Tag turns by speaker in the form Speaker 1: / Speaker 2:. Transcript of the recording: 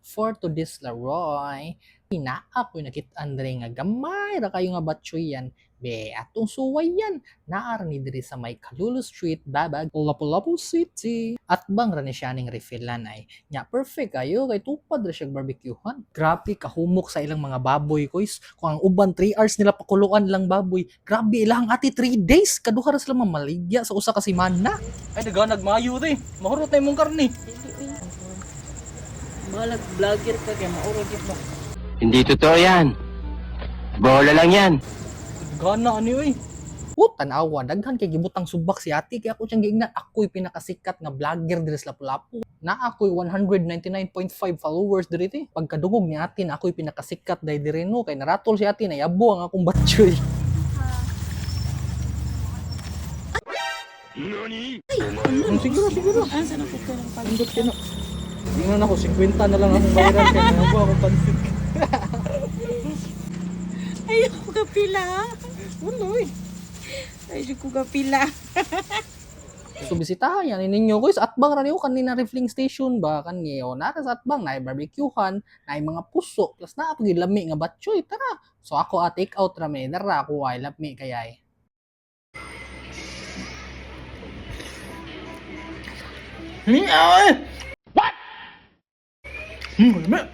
Speaker 1: for to this Laroy. Naa ko nakit-an diri nga gamay ra kayo nga batchoy yan. Be, atong suway yan. Naar ni diri sa may Kalulu Street, Babag, Lapu-Lapu City. At bang ra ni siya ning refillan ay. Nya perfect kayo kay tupad ra siyang barbecuehan. Grabe kahumok sa ilang mga baboy kois. Kung ang uban 3 hours nila pakuluan lang baboy. Grabe ilang ati 3 days kaduha ra sila mamaligya sa usa ka semana. Ay daga nagmayo ri. Mahurot na imong karni.
Speaker 2: Balag vlogger ka kaya maurog mo.
Speaker 3: Hindi totoo yan. Bola lang yan.
Speaker 1: Gana ani oy. Tanawa, daghan kay gibutang subak si ate kaya ako siyang giingnan ako'y pinakasikat nga vlogger diri sa Lapu-Lapu. Na ako'y 199.5 followers diri ti. Pagkadungog ni ate na ako'y pinakasikat dai diri no kay naratol si ate na yabo ang akong batchoy.
Speaker 3: Nani?
Speaker 1: Siguro.
Speaker 2: Asa na ko ng
Speaker 1: Pindot kino. Tingnan ako 50 na lang akong bayaran kay nabo akong pansit.
Speaker 2: Ayoko ka pila.
Speaker 1: Unoy.
Speaker 2: Ayoko ka pila.
Speaker 1: So bisitahan yan ninyo guys atbang ra niyo kanina refilling station ba kaniyo nara sa atbang na barbecuehan na mga puso plus na pag lami nga batchoy tara. So ako take out ra me dara ako ay lami kayay. What? Lami.